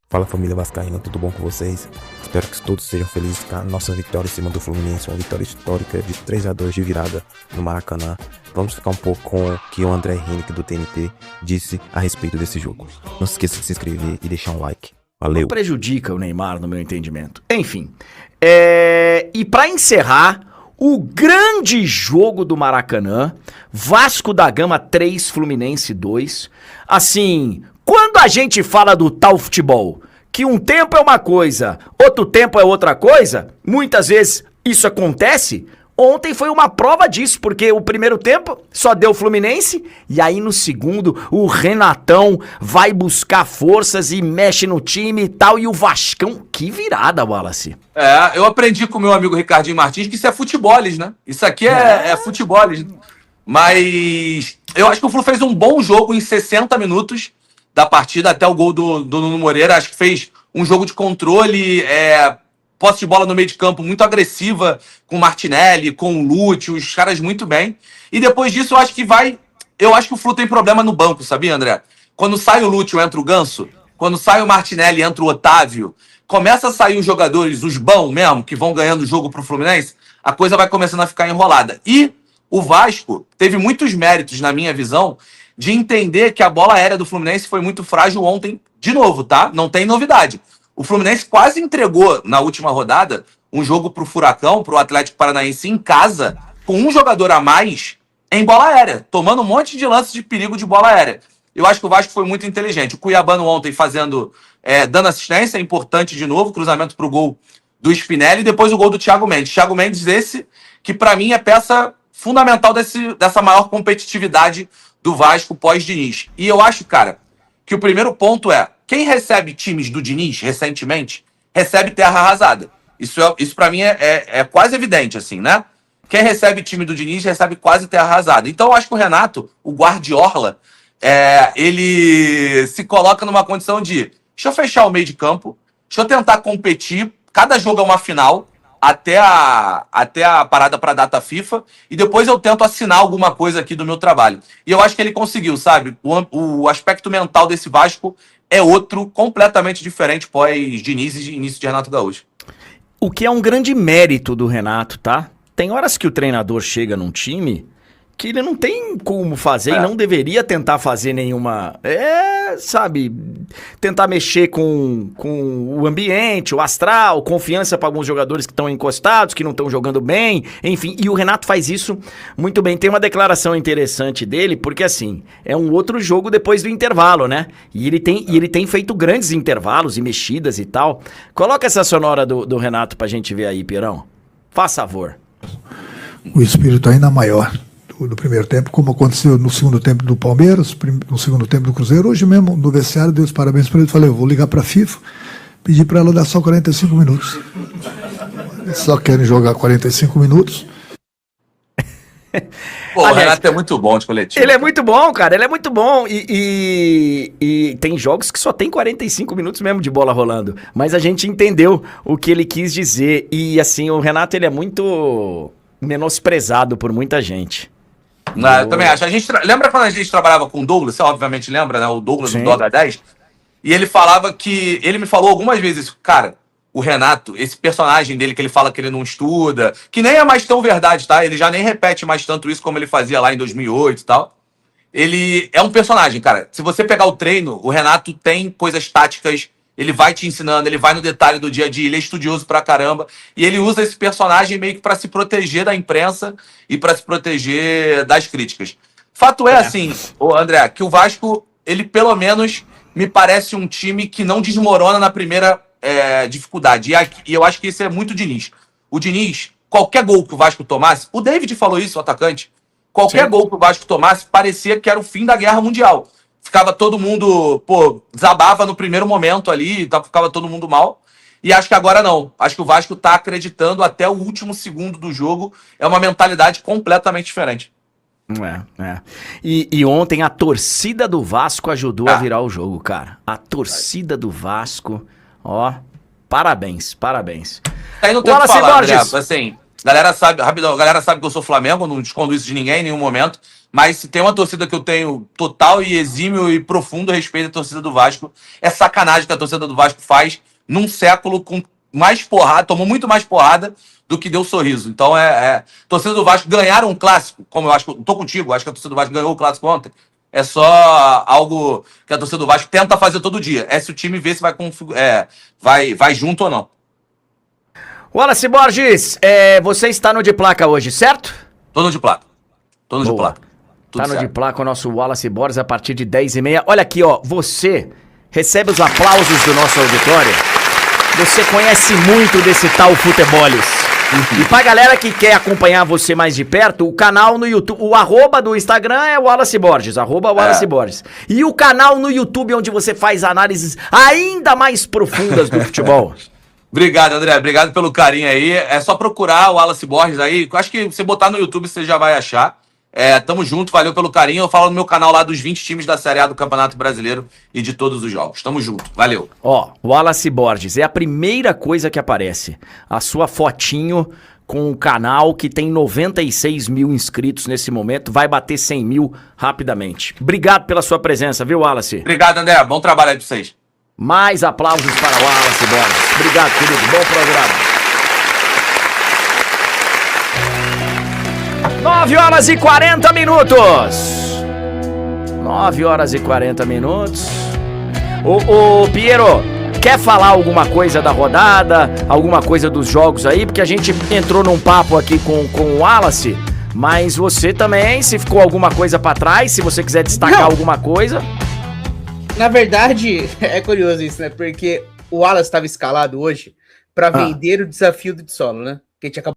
Fala família vascaína, tudo bom com vocês? Espero que todos sejam felizes com a nossa vitória em cima do Fluminense, uma vitória histórica de 3-2 de virada no Maracanã. Vamos ficar um pouco com o que o André Henrique do TNT disse a respeito desse jogo. Não se esqueça de se inscrever e deixar um like. Valeu! Não prejudica o Neymar, no meu entendimento. Enfim, e pra encerrar, o grande jogo do Maracanã, Vasco da Gama 3, Fluminense 2. Assim, quando a gente fala do tal futebol, que um tempo é uma coisa, outro tempo é outra coisa, muitas vezes isso acontece. Ontem foi uma prova disso, porque o primeiro tempo só deu Fluminense, e aí no segundo o Renatão vai buscar forças e mexe no time e tal, e o Vascão, que virada, Wallace. Eu aprendi com o meu amigo Ricardinho Martins que isso é futeboles, né? Isso aqui é futeboles. Mas eu acho que o Flu fez um bom jogo em 60 minutos da partida, até o gol do Nuno Moreira. Acho que fez um jogo de controle, posse de bola no meio de campo muito agressiva, com o Martinelli, com o Lúcio, os caras muito bem. E depois disso, eu acho que o Flu tem problema no banco, sabia, André? Quando sai o Lúcio, entra o Ganso. Quando sai o Martinelli, entra o Otávio. Começa a sair os jogadores, os bons mesmo, que vão ganhando o jogo pro Fluminense, a coisa vai começando a ficar enrolada. E o Vasco teve muitos méritos, na minha visão, de entender que a bola aérea do Fluminense foi muito frágil ontem, de novo, tá? Não tem novidade. O Fluminense quase entregou, na última rodada, um jogo pro Furacão, pro Atlético Paranaense em casa, com um jogador a mais em bola aérea, tomando um monte de lances de perigo de bola aérea. Eu acho que o Vasco foi muito inteligente. O Cuiabano ontem dando assistência, importante de novo, cruzamento pro gol do Spinelli, e depois o gol do Thiago Mendes. Thiago Mendes, esse que para mim é peça fundamental dessa maior competitividade do Vasco pós-Diniz. E eu acho, cara, que o primeiro ponto quem recebe times do Diniz recentemente, recebe terra arrasada. Isso para mim é quase evidente, assim, né? Quem recebe time do Diniz recebe quase terra arrasada. Então eu acho que o Renato, o Guardiola, ele se coloca numa condição de deixa eu fechar o meio de campo, deixa eu tentar competir, cada jogo é uma final, até a parada para a data FIFA, e depois eu tento assinar alguma coisa aqui do meu trabalho. E eu acho que ele conseguiu, sabe? O aspecto mental desse Vasco é outro, completamente diferente pós-Diniz e início de Renato Gaúcho. O que é um grande mérito do Renato, tá? Tem horas que o treinador chega num time que ele não tem como fazer e não deveria tentar fazer nenhuma... sabe, tentar mexer com o ambiente, o astral, confiança para alguns jogadores que estão encostados, que não estão jogando bem, enfim, e o Renato faz isso muito bem. Tem uma declaração interessante dele, porque assim, é um outro jogo depois do intervalo, né? E ele tem feito grandes intervalos e mexidas e tal. Coloca essa sonora do Renato pra gente ver aí, Pierão. Faz favor. O espírito ainda maior do primeiro tempo, como aconteceu no segundo tempo do Palmeiras, no segundo tempo do Cruzeiro. Hoje mesmo, no vestiário, dei os parabéns para ele. Falei, eu vou ligar para a FIFA, pedir para ela dar só 45 minutos. Eles só querem jogar 45 minutos. Pô, aliás, o Renato é muito bom de coletivo. Ele é muito bom, cara, ele é muito bom. E tem jogos que só tem 45 minutos mesmo de bola rolando. Mas a gente entendeu o que ele quis dizer. E assim, o Renato, ele é muito menosprezado por muita gente. Não, eu também acho. Lembra quando a gente trabalhava com o Douglas? Você obviamente lembra, né? O Douglas do Doga 10. E ele falava que... Ele me falou algumas vezes isso. Cara, o Renato, esse personagem dele que ele fala que ele não estuda, que nem é mais tão verdade, tá? Ele já nem repete mais tanto isso como ele fazia lá em 2008 e tal. Ele é um personagem, cara. Se você pegar o treino, o Renato tem coisas táticas, ele vai te ensinando, ele vai no detalhe do dia a dia, ele é estudioso pra caramba, e ele usa esse personagem meio que pra se proteger da imprensa e pra se proteger das críticas. Fato assim, André, que o Vasco, ele pelo menos me parece um time que não desmorona na primeira dificuldade. E eu acho que isso é muito Diniz. O Diniz, qualquer gol que o Vasco tomasse, o David falou isso, o atacante, qualquer gol que o Vasco tomasse, parecia que era o fim da Guerra Mundial. Ficava todo mundo, desabava no primeiro momento ali, ficava todo mundo mal. E acho que agora não. Acho que o Vasco tá acreditando até o último segundo do jogo. É uma mentalidade completamente diferente. E ontem a torcida do Vasco ajudou a virar o jogo, cara. A torcida do Vasco, parabéns. Aí não tem o que falar, André, assim, galera sabe que eu sou Flamengo, não escondo isso de ninguém em nenhum momento. Mas se tem uma torcida que eu tenho total e exímio e profundo respeito à torcida do Vasco, é sacanagem que a torcida do Vasco faz num século com mais porrada, tomou muito mais porrada do que deu sorriso. Então, torcida do Vasco ganhar um clássico, como eu acho que eu tô contigo, acho que a torcida do Vasco ganhou o clássico ontem, é só algo que a torcida do Vasco tenta fazer todo dia. É se o time vê se vai junto ou não. Wallace Borges, você está no de placa hoje, certo? Tô no de placa. Tô no de placa. Tudo tá no de placa o nosso Wallace Borges a partir de 10h30. Olha aqui, ó, você recebe os aplausos do nosso auditório. Você conhece muito desse tal futebolis. E pra galera que quer acompanhar você mais de perto, o canal no YouTube, o arroba do Instagram é Wallace Borges, @Wallace Borges. E o canal no YouTube onde você faz análises ainda mais profundas do futebol. Obrigado, André. Obrigado pelo carinho aí. É só procurar o Wallace Borges aí. Eu acho que você botar no YouTube você já vai achar. Tamo junto, valeu pelo carinho. Eu falo no meu canal lá dos 20 times da Série A do Campeonato Brasileiro e de todos os jogos. Tamo junto, valeu. Ó, Wallace Borges, é a primeira coisa que aparece. A sua fotinho com o canal que tem 96 mil inscritos nesse momento. Vai bater 100 mil rapidamente. Obrigado pela sua presença, viu, Wallace? Obrigado, André. Bom trabalho aí pra vocês. Mais aplausos para o Wallace Borges. Obrigado, querido. Bom programa. 9h40. 9h40. Ô Piero, quer falar alguma coisa da rodada, alguma coisa dos jogos aí? Porque a gente entrou num papo aqui com o Wallace, mas você também, se ficou alguma coisa pra trás, se você quiser destacar alguma coisa. Na verdade, é curioso isso, né? Porque o Wallace estava escalado hoje pra vender o desafio do Dissolo, né? Que a gente acabou